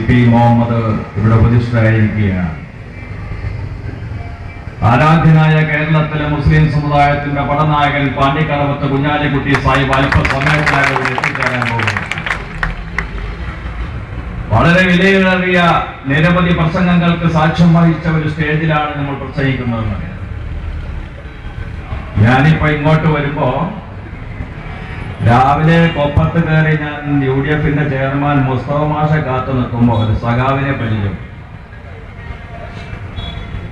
CP Muhammad ഇവിടെ പ്രതിഷ്ഠയായിരിക്കുകയാണ്. ആരാധ്യനായ കേരളത്തിലെ മുസ്ലിം സമുദായത്തിന്റെ പടനായകൻ പാണ്ടിക്കടവത്ത് കുഞ്ഞാലിക്കുട്ടി സാഹിബ് അല്പസമയത്തിനായി എത്തിച്ചേരാൻ പോകുന്നു. വളരെ വിലയേറിയ നിരവധി പ്രസംഗങ്ങൾക്ക് സാക്ഷ്യം വഹിച്ച ഒരു സ്റ്റേജിലാണ് നമ്മൾ പ്രസംഗിക്കുന്നത്. ഞാനിപ്പോ ഇങ്ങോട്ട് വരുമ്പോ രാവിലെ കൊപ്പത്ത് കയറി ഞാൻ UDFന്റെ ചെയർമാൻ മുസ്തഫ മാഷെ കാത്തു നിൽക്കുമ്പോ ഒരു സഖാവിനെ പരിചയം.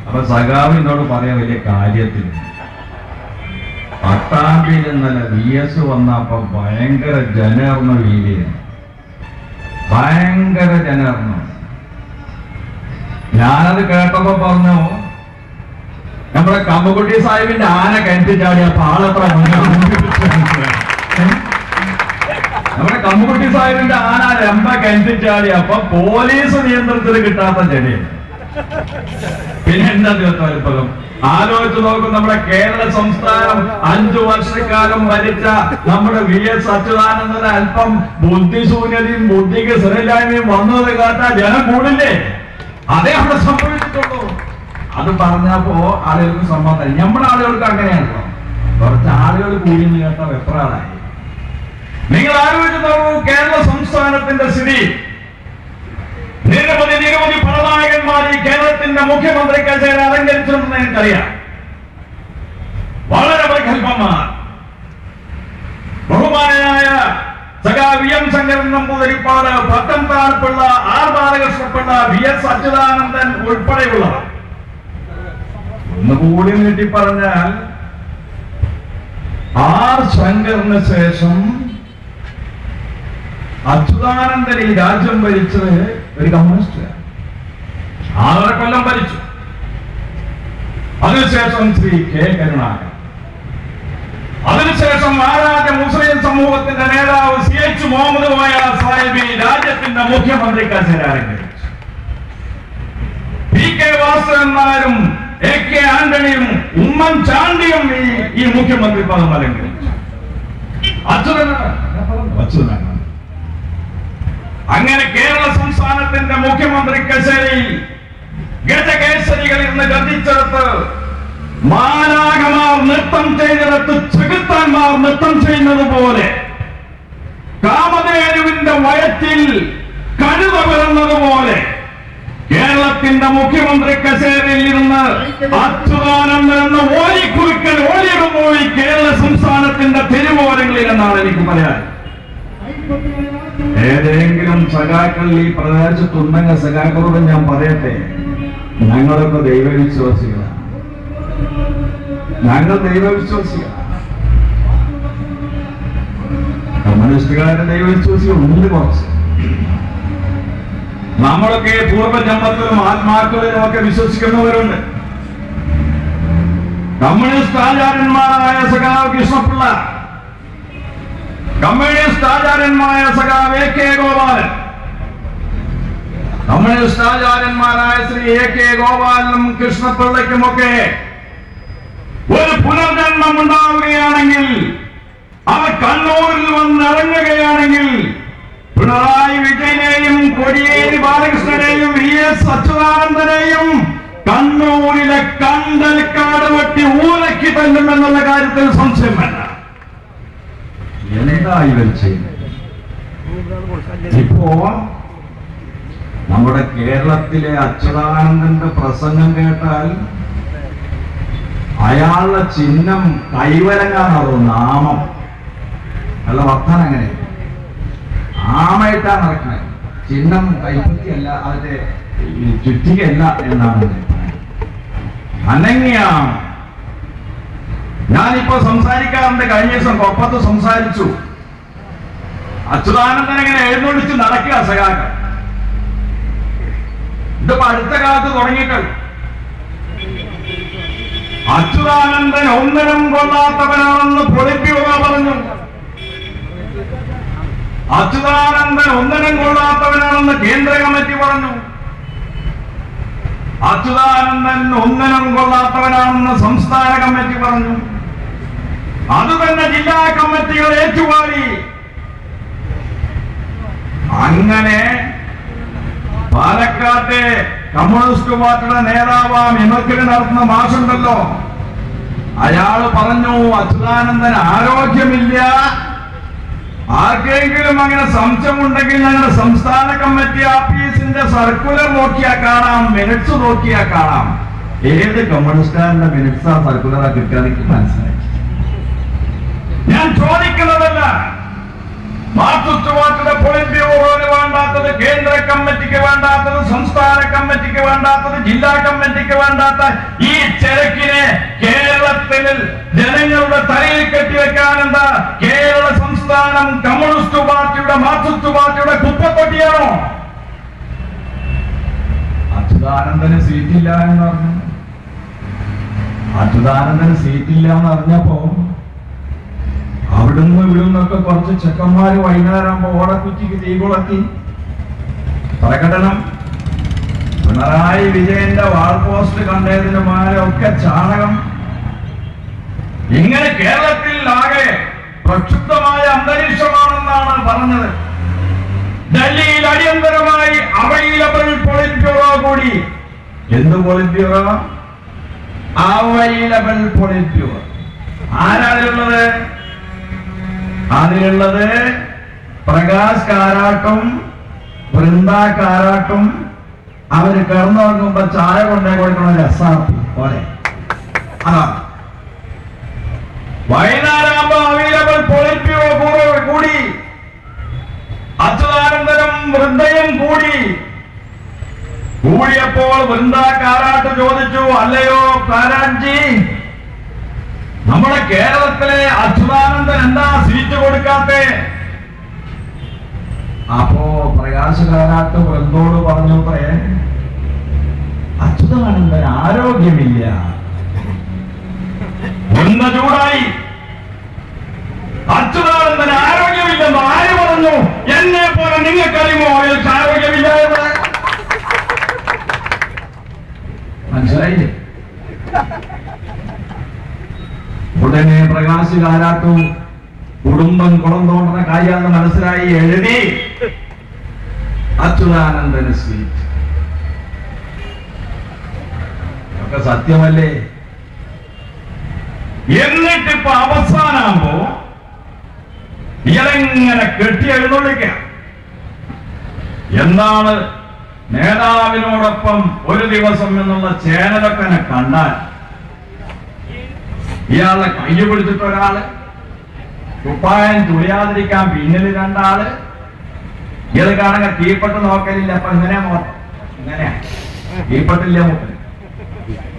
അപ്പൊ സഖാവിനോട് പറയാൻ വലിയ കാര്യത്തിൽ പട്ടാമ്പിയിൽ ഇന്നലെ VS വന്നപ്പോ ഭയങ്കര ജനർന്ന വീതിയാണ്, ഭയങ്കര ജനർന്ന. ഞാനത് കേട്ടപ്പോ പറഞ്ഞു, നമ്മുടെ കമ്മുകുട്ടി സാഹിബിന്റെ ആന കിണറ്റി ചാടിയപ്പോ ആളെത്ര നമ്മുടെ കമ്മുകുട്ടി സാഹിബിന്റെ ആന രമ്പ കിണറ്റി ചാടിയപ്പോ പോലീസ് നിയന്ത്രണത്തിൽ കിട്ടാത്ത ചെടി. പിന്നെ എന്താ അത്ഭുതം ആലോചിച്ച് നോക്കും. നമ്മുടെ കേരള സംസ്ഥാനം 5 വർഷക്കാലം ഭരിച്ച നമ്മുടെ VS അച്യുതാനന്ദന് അല്പം ബുദ്ധിശൂന്യതയും ബുദ്ധിക്ക് സ്ഥിരമില്ലായ്മയും വന്നത് കേട്ടാ ജനം കൂടില്ലേ? അതേ അവിടെ സംഭവിച്ചിട്ടുള്ളൂ. അത് പറഞ്ഞപ്പോ ആളുകൾക്ക് സമ്മതം. നമ്മുടെ ആളുകൾക്ക് അങ്ങനെയാണല്ലോ, കുറച്ച് ആളുകൾ കൂടിയെന്ന് കേട്ട വെപ്രാളായി. നിങ്ങൾ ആലോചിച്ച് നോക്കൂ, കേരള സംസ്ഥാനത്തിന്റെ സ്ഥിതി. നിരവധി പടനായകന്മാർ ഈ കേരളത്തിന്റെ മുഖ്യമന്ത്രി കസേര അലങ്കരിച്ചിട്ടുണ്ടെന്ന് എനിക്കറിയാം. വളരെ പ്രഗത്ഭന്മാർ. ബഹുമാനായ സഖാവ് VM Sankaran Namboodiripad, പത്തംതാഴപ്പിള്ള, R Balakrishna Pillai, VS Achuthanandan ഉൾപ്പെടെയുള്ളവർ. ഒന്നുകൂടി നീട്ടി പറഞ്ഞാൽ R ശങ്കറിന് ശേഷം അച്യുതാനന്ദൻ ഈ രാജ്യം ഭരിച്ചത് ഒരു കമ്മ്യൂണിസ്റ്റ് 6 കൊല്ലം ഭരിച്ചു. അതിനുശേഷം ശ്രീ K കരുണാകരൻ, അതിനുശേഷം ആരാധ്യ മുസ്ലിം സമൂഹത്തിന്റെ നേതാവ് CH മുഹമ്മദ് കോയ സാഹിബ് രാജ്യത്തിന്റെ മുഖ്യമന്ത്രി കസേര അലങ്കരിച്ചു. PK വാസുദേവൻ നായരും AK ആന്റണിയും ഉമ്മൻചാണ്ടിയും ഈ മുഖ്യമന്ത്രി പദം അലങ്കരിച്ചു. അച്യുതാനന്ദൻ അങ്ങനെ കേരള സംസ്ഥാനത്തിന്റെ മുഖ്യമന്ത്രി കസേരയിൽ ഗജകേസരികൾ ഇന്ന് ഗർജിച്ചെടുത്ത് മാലാഖമാർ നൃത്തം ചെയ്തെടുത്ത് ചെകുത്താന്മാർ നൃത്തം ചെയ്യുന്നത് പോലെ കാമധേനുവിന്റെ വയറ്റിൽ കഴുത പിറന്നതുപോലെ കേരളത്തിന്റെ മുഖ്യമന്ത്രി കസേരയിൽ ഇരുന്ന് അച്യുതാനന്ദൻ എന്ന ഓലിക്കുറുക്കൻ ഓലിയിടുന്നു ഈ കേരള സംസ്ഥാനത്തിന്റെ തെരുവോരങ്ങളിൽ എന്നാണ് എനിക്ക് പറയാൻ. ഏതെങ്കിലും സഖാക്കൾ ഈ പ്രദേശത്തുണ്ടെങ്കിൽ സഖാക്കളോട് ഞാൻ പറയട്ടെ, ഞങ്ങളൊക്കെ ദൈവവിശ്വാസികളാണ്, ഞങ്ങൾ ദൈവവിശ്വാസികളാണ്. കമ്മ്യൂണിസ്റ്റുകാരുടെ ദൈവവിശ്വാസികളുണ്ട് കുറച്ച്. നമ്മളൊക്കെ പൂർവ്വജന്മത്തിലും ആത്മാക്കളിലും ഒക്കെ വിശ്വസിക്കുന്നവരുണ്ട്. കമ്മ്യൂണിസ്റ്റ് ആചാര്യന്മാരായ സഖാവ് കൃഷ്ണപിള്ള, കമ്മ്യൂണിസ്റ്റ് ആചാര്യന്മാരായ സഖാവ് AK ഗോപാലൻ, കമ്മ്യൂണിസ്റ്റ് ആചാര്യന്മാരായ ശ്രീ AK ഗോപാലനും കൃഷ്ണപിള്ളയ്ക്കുമൊക്കെ ഒരു പുനർജന്മം ഉണ്ടാവുകയാണെങ്കിൽ, അവർ കണ്ണൂരിൽ വന്നിറങ്ങുകയാണെങ്കിൽ പിണറായി വിജയനെയും കോടിയേരി ബാലകൃഷ്ണനെയും VS അച്യുതാനന്ദനെയും കണ്ണൂരിലെ കണ്ടൽക്കാട് വെട്ടി ഊലക്കി തല്ലുമെന്നുള്ള കാര്യത്തിൽ സംശയം വേണ്ട. എന്താ ഇവർ ചെയ്യുന്നത്? ഇപ്പോ നമ്മുടെ കേരളത്തിലെ അച്യുതാനന്ദന്റെ പ്രസംഗം കേട്ടാൽ അയാളുടെ ചിഹ്നം കൈവരങ്ങാണോ നാമം, അല്ല വർത്താനം അങ്ങനെ ആമായിട്ടാണ് നടക്കുന്നത്. ചിഹ്നം കൈപ്പറ്റിയല്ല, അതിന്റെ ചുറ്റികയല്ല എന്നാണ് അനങ്ങിയാണ്. ഞാനിപ്പോ സംസാരിക്കാറുണ്ട്. കഴിഞ്ഞ ദിവസം കൊപ്പത്ത് സംസാരിച്ചു. അച്യുതാനന്ദൻ ഇങ്ങനെ എഴുന്നള്ളിച്ച് നടക്കുക സഖാക്കൾ. ഇതിപ്പോ അടുത്ത കാലത്ത് തുടങ്ങിയിട്ടുണ്ട്. അച്യുതാനന്ദൻ ഒന്നിനും കൊള്ളാത്തവനാണെന്ന് പൊളിപ്പിക്കുക പറഞ്ഞു. അച്യുതാനന്ദൻ ഒന്നിനും കൊള്ളാത്തവനാണെന്ന് കേന്ദ്ര കമ്മിറ്റി പറഞ്ഞു. അച്യുതാനന്ദൻ ഒന്നിനും കൊള്ളാത്തവനാണെന്ന് സംസ്ഥാന കമ്മിറ്റി പറഞ്ഞു. അതുതന്നെ ജില്ലാ കമ്മിറ്റികൾ ഏറ്റുപാടി. അങ്ങനെ കൊടുക്കാത്തെ കമ്മ്യൂണിസ്റ്റ് പാർട്ടിയുടെ നേതാവാം ഇമക്കിന് നടത്തുന്ന മാഷുണ്ടല്ലോ, അയാള് പറഞ്ഞു അച്യുതാനന്ദൻ ആരോഗ്യമില്ല, ആർക്കെങ്കിലും അങ്ങനെ സംശയമുണ്ടെങ്കിൽ ഞങ്ങളുടെ സംസ്ഥാന കമ്മിറ്റി ഓഫീസിന്റെ സർക്കുലർ നോക്കിയാൽ കാണാം, മിനിറ്റ്സ് നോക്കിയാൽ കാണാം. ഏത് കമ്മ്യൂണിസ്റ്റുകാരന്റെ മിനിറ്റ്സ് ആ സർക്കുലറാ കിട്ടുക എനിക്ക് മനസ്സിലായി. ഞാൻ ചോദിക്കുന്നതല്ല മാർക്സിസ്റ്റ് പാർട്ടിയുടെ പൊളിറ്റ് ബ്യൂറോന് വേണ്ടാത്തത്, കേന്ദ്ര കമ്മിറ്റിക്ക് വേണ്ടാത്തത്, സംസ്ഥാന കമ്മിറ്റിക്ക് വേണ്ടാത്തത്, ജില്ലാ കമ്മിറ്റിക്ക് വേണ്ടാത്ത ഈ ചരക്കിനെ കേരളത്തിൽ ജനങ്ങളുടെ തലയിൽ കെട്ടിവെക്കാൻ എന്താ കേരള സംസ്ഥാനം കമ്മ്യൂണിസ്റ്റ് പാർട്ടിയുടെ മാർക്സിസ്റ്റ് പാർട്ടിയുടെ കുപ്പത്തൊട്ടിയാണോ? അച്യുതാനന്ദന് സീറ്റില്ല എന്ന് പറഞ്ഞു. അച്യുതാനന്ദന് സീറ്റില്ല എന്ന് അറിഞ്ഞപ്പോ അവിടുന്ന് ഇവിടുന്നൊക്കെ കുറച്ച് ചെക്കന്മാര് വൈകുന്നേരമാകുമ്പോ ഓടക്കുറ്റിക്ക് തീ കൊളത്തി പ്രകടനം. പിണറായി വിജയന്റെ വാൾ പോസ്റ്റ് കണ്ടതിന് മാലൊക്കെ ചാണകം. ഇങ്ങനെ കേരളത്തിൽ ആകെ പ്രക്ഷുബ്ധമായ അന്തരീക്ഷമാണെന്നാണ് പറഞ്ഞത്. ഡൽഹിയിൽ അടിയന്തരമായി അവൈലബിൾ പൊളിറ്റ് ബ്യൂറോ കൂടി. എന്ത് politburo? Available politburo. ആരാളുള്ളത്? അതിലുള്ളത് പ്രകാശ് കാരാട്ടും വൃന്ദ കാരാട്ടും. അവര് കിടന്നുറങ്ങുമ്പോ ചായ കൊണ്ടേ കൊടുക്കണ രസാർത്തി പോലെ. അതാണ് വൈകുന്നേരമാകുമ്പോ അവൈലബിൾ പൊളിറ്റ് ബ്യൂറോ കൂടി. അച്യുതാനന്ദനും വൃന്ദയും കൂടിയപ്പോൾ വൃന്ദ കാരാട്ട് ചോദിച്ചു, അല്ലയോ കാരാട്ജി, നമ്മുടെ കേരളത്തിലെ അച്യുതാനന്ദൻ എന്താ സീറ്റ് കൊടുക്കാത്തെ? അപ്പോ പ്രകാശ് കാരാട്ട് വൃന്ദോട് പറഞ്ഞു, അച്യുതാനന്ദൻ ആരോഗ്യമില്ല. വൃന്ദ ചൂടായി. അച്യുതാനന്ദൻ ആരോഗ്യമില്ലെന്ന് ആര് പറഞ്ഞു? എന്നെ പോലെ നിങ്ങൾക്കറിയുമോ അയാൾക്ക് ആരോഗ്യമില്ല എന്ന്? മനസ്സിലായില്ലേ? ഉടനെ പ്രകാശ് കാരാട്ടും കുടുംബം കുളം തോണ്ടുന്ന കാര്യമെന്ന് മനസ്സിലായി എഴുതി അച്യുതാനന്ദന് സീറ്റ്. ഒക്കെ സത്യമല്ലേ? എന്നിട്ടിപ്പോ അവസാനാകുമ്പോ ഇയാളെങ്ങനെ കെട്ടി എഴുന്നള്ളിക്കാം. എന്താണ് നേതാവിനോടൊപ്പം ഒരു ദിവസം എന്നുള്ള ചേനലൊക്കെ കണ്ടാൽ ഇയാളെ കൈ പിടിച്ചിട്ട് ഒരാള്, കുപ്പായം തുളിയാതിരിക്കാൻ പിന്നിൽ രണ്ടാള്. ഇയാൾ കാണുക കീപ്പട്ട് നോക്കലില്ല. അപ്പൊ ഇങ്ങനെയാ കീപ്പട്ടില്ല മൂപ്പര്,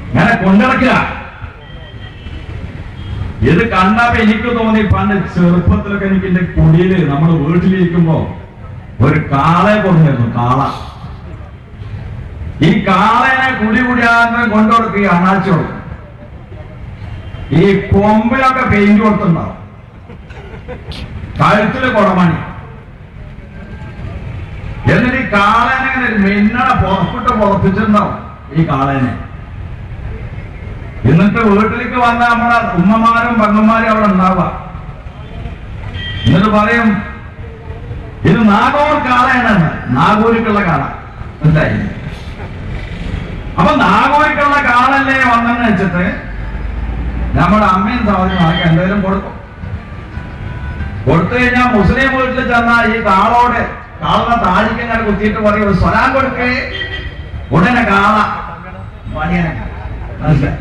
ഇങ്ങനെ കൊണ്ടിറക്കുക. ഇത് കണ്ടപ്പോ എനിക്ക് തോന്നി പണ്ട് ചെറുപ്പത്തിലൊക്കെ എനിക്ക് എന്റെ കുടിയില് നമ്മൾ വീട്ടിലിരിക്കുമ്പോ ഒരു കാളയെ കൊണ്ടുവരുന്നു. കാള. ഈ കാളനെ കുടിയാന്ന് കൊണ്ടുകൊടുക്കുക, അണ്ണാച്ചി കൊടുക്കും. ഈ കൊമ്പിലൊക്കെ പെയിന്റ് കൊടുത്തുണ്ടാവും, കഴുത്തില് കുടമണി. എന്നിട്ട് ഈ കാളനെ മിന്നണ പുറപ്പിച്ചിട്ടുണ്ടാവും ഈ കാളനെ. എന്നിട്ട് വീട്ടിലേക്ക് വന്ന നമ്മുടെ ഉമ്മമാരും പെങ്ങന്മാരും അവിടെ ഉണ്ടാവുക. എന്നിട്ട് പറയും, ഇത് നാഗൂർ കാളയാണ്, നാഗൂരിക്കുള്ള കാള. മനസ്സിലായി? അപ്പൊ നാഗൂരിക്കുള്ള കാളല്ലേ വന്നെന്ന് വെച്ചിട്ട് നമ്മുടെ അമ്മയും സഹോദരന്മാർക്ക് എന്തെങ്കിലും കൊടുക്കും. കൊടുത്തു കഴിഞ്ഞാൽ മുസ്ലിം വീട്ടിൽ ചെന്നാൽ ഈ കാളോട് കാളനെ താഴിക്കങ്ങനെ കുത്തിയിട്ട് പറയും, ഒരു സ്വലാം കൊടുക്കേ. ഉടനെ കാള പണിയനെ. മനസ്സിലായി?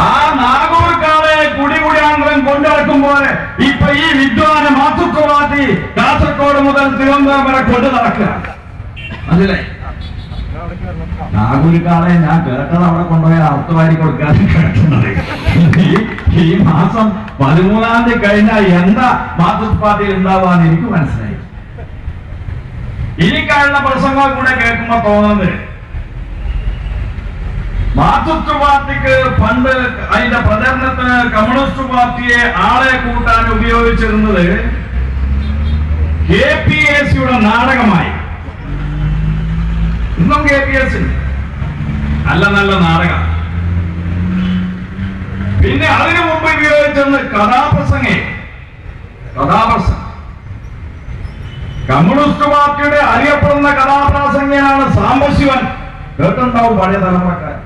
ആ നാഗൂർ കാളയെ കുടിയാന്തരം കൊണ്ടിറക്കുമ്പോൾ ഇപ്പൊ ഈ വിദ്വാനെ മാത്തുക്കുവാത്തി കാസർഗോഡ് മുതൽ തിരുവനന്തപുരം വരെ കൊണ്ടു നടക്കുക. മനസ്സിലായി? നാഗൂർ കാളയെ ഞാൻ കേട്ടത് അവിടെ കൊണ്ടുപോയി അർത്ഥവാരി കൊടുക്കാൻ കേട്ടുന്നത്. ഈ മാസം 13-ാം തീയതി കഴിഞ്ഞാൽ എന്താ മാർക്സിസ്റ്റ് പാർട്ടിയിൽ ഉണ്ടാവാന്ന് എനിക്ക് മനസ്സിലായി. ഇനി കഴിഞ്ഞ പ്രസംഗം കൂടെ കേൾക്കുമ്പോ തോന്നുന്നത് മാർക്സിസ്റ്റ് പാർട്ടിക്ക് പണ്ട് അതിന്റെ പ്രചരണത്തിന് കമ്മ്യൂണിസ്റ്റ് പാർട്ടിയെ ആളെ കൂട്ടാൻ ഉപയോഗിച്ചിരുന്നത് KPAC-യുടെ നാടകമായി. ഇന്നും KPAC നല്ല നല്ല നാടകം. പിന്നെ അതിനു മുമ്പ് ഉപയോഗിച്ചിരുന്ന കഥാപ്രസംഗം. കമ്മ്യൂണിസ്റ്റ് പാർട്ടിയുടെ അറിയപ്പെടുന്ന കഥാപ്രസംഗം സാംബശിവൻ കേട്ടുണ്ടാവും പഴയ തലമുറക്കാർ.